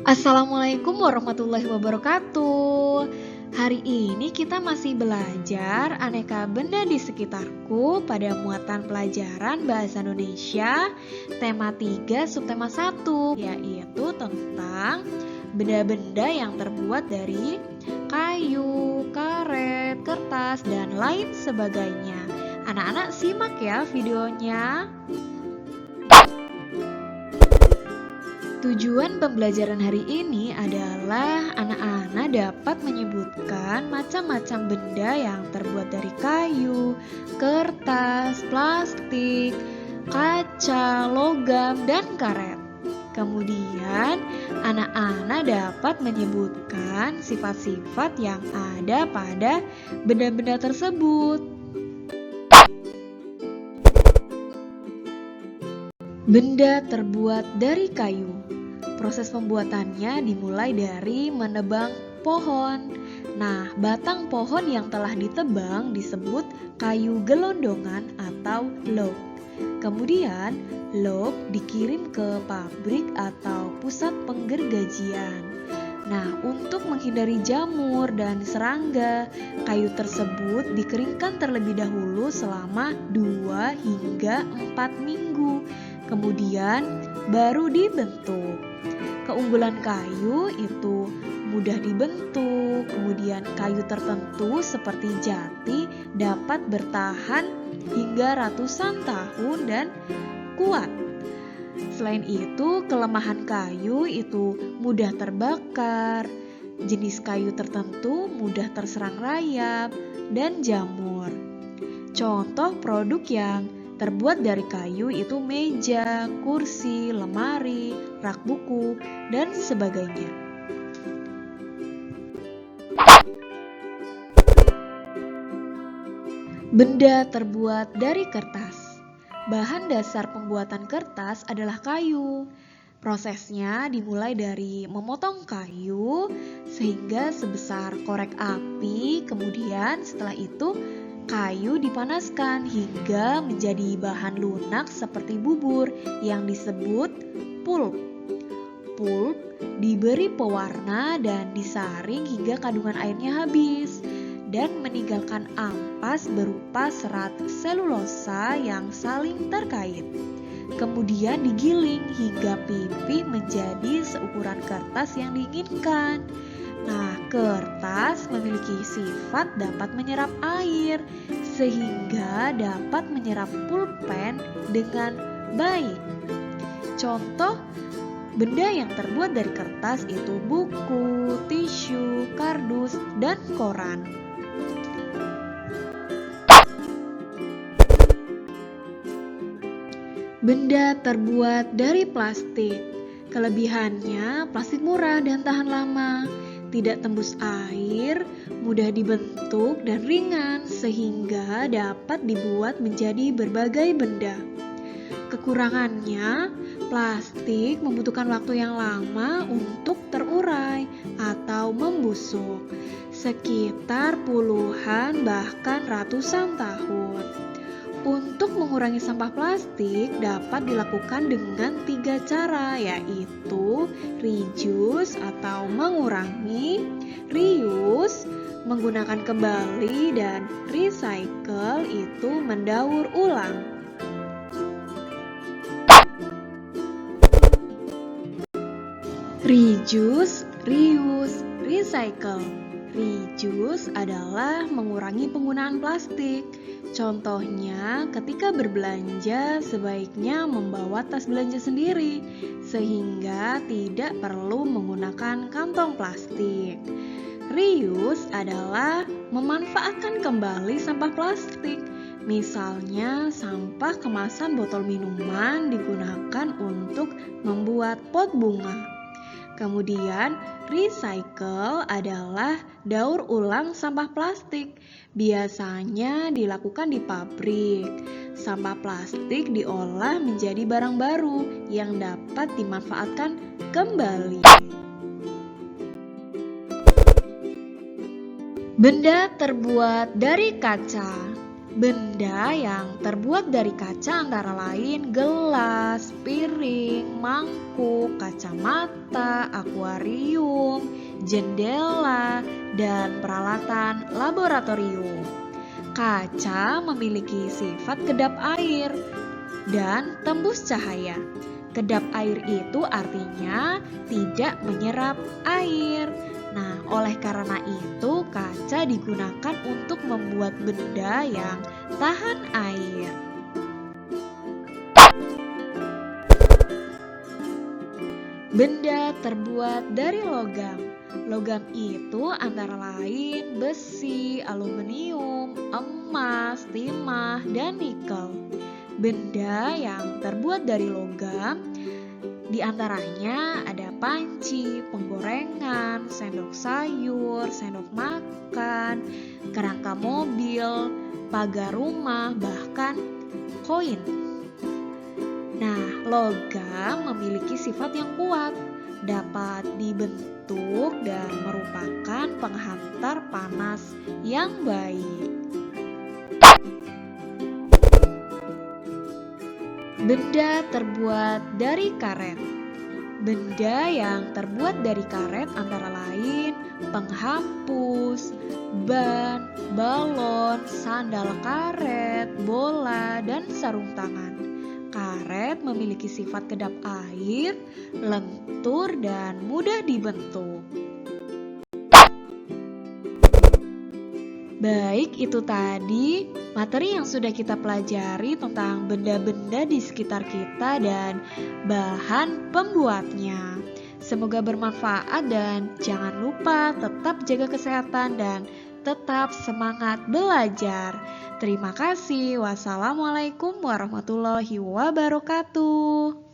Assalamualaikum warahmatullahi wabarakatuh. Hari ini kita masih belajar aneka benda di sekitarku pada muatan pelajaran Bahasa Indonesia tema 3 subtema 1, yaitu tentang benda-benda yang terbuat dari kayu, karet, kertas, dan lain sebagainya. Anak-anak simak ya videonya. Tujuan pembelajaran hari ini adalah anak-anak dapat menyebutkan macam-macam benda yang terbuat dari kayu, kertas, plastik, kaca, logam, dan karet. Kemudian, anak-anak dapat menyebutkan sifat-sifat yang ada pada benda-benda tersebut. Benda terbuat dari kayu. Proses pembuatannya dimulai dari menebang pohon. Nah, batang pohon yang telah ditebang disebut kayu gelondongan atau log. Kemudian, log dikirim ke pabrik atau pusat penggergajian. Nah, untuk menghindari jamur dan serangga, kayu tersebut dikeringkan terlebih dahulu selama 2 hingga 4 minggu. Kemudian baru dibentuk. Keunggulan kayu itu mudah dibentuk, kemudian kayu tertentu seperti jati dapat bertahan hingga ratusan tahun dan kuat. Selain itu, kelemahan kayu itu mudah terbakar, jenis kayu tertentu mudah terserang rayap dan jamur. Contoh produk yang terbuat dari kayu itu meja, kursi, lemari, rak buku, dan sebagainya. Benda terbuat dari kertas. Bahan dasar pembuatan kertas adalah kayu. Prosesnya dimulai dari memotong kayu sehingga sebesar korek api, kemudian setelah itu kayu dipanaskan hingga menjadi bahan lunak seperti bubur yang disebut pulp. Pulp diberi pewarna dan disaring hingga kandungan airnya habis dan meninggalkan ampas berupa serat selulosa yang saling terkait. Kemudian digiling hingga pipih menjadi seukuran kertas yang diinginkan. Nah, kertas memiliki sifat dapat menyerap air sehingga dapat menyerap pulpen dengan baik. Contoh benda yang terbuat dari kertas itu buku, tisu, kardus, dan koran. Benda terbuat dari plastik. Kelebihannya, plastik murah dan tahan lama, tidak tembus air, mudah dibentuk dan ringan sehingga dapat dibuat menjadi berbagai benda. Kekurangannya, plastik membutuhkan waktu yang lama untuk terurai atau membusuk, sekitar puluhan bahkan ratusan tahun. Untuk mengurangi sampah plastik dapat dilakukan dengan 3 cara, yaitu reduce atau mengurangi, reuse menggunakan kembali, dan recycle itu mendaur ulang. Reduce, reuse, recycle. Reduce adalah mengurangi penggunaan plastik. Contohnya, ketika berbelanja sebaiknya membawa tas belanja sendiri sehingga tidak perlu menggunakan kantong plastik. Reuse adalah memanfaatkan kembali sampah plastik. Misalnya, sampah kemasan botol minuman digunakan untuk membuat pot bunga. Kemudian, recycle adalah daur ulang sampah plastik. Biasanya dilakukan di pabrik. Sampah plastik diolah menjadi barang baru yang dapat dimanfaatkan kembali. Benda terbuat dari kaca. Benda yang terbuat dari kaca antara lain gelas, piring, mangkuk, kacamata, akuarium, jendela, dan peralatan laboratorium. Kaca memiliki sifat kedap air dan tembus cahaya. Kedap air itu artinya tidak menyerap air. Nah, oleh karena itu kaca digunakan untuk membuat benda yang tahan air. Benda terbuat dari logam. Logam itu antara lain besi, aluminium, emas, timah, dan nikel. Benda yang terbuat dari logam di antaranya ada panci, penggorengan, sendok sayur, sendok makan, kerangka mobil, pagar rumah, bahkan koin. Nah, logam memiliki sifat yang kuat, dapat dibentuk dan merupakan penghantar panas yang baik. Benda terbuat dari karet. Benda yang terbuat dari karet antara lain penghapus, ban, balon, sandal karet, bola, dan sarung tangan. Karet memiliki sifat kedap air, lentur, dan mudah dibentuk. Baik, itu tadi materi yang sudah kita pelajari tentang benda-benda di sekitar kita dan bahan pembuatnya. Semoga bermanfaat dan jangan lupa tetap jaga kesehatan dan tetap semangat belajar. Terima kasih. Wassalamualaikum warahmatullahi wabarakatuh.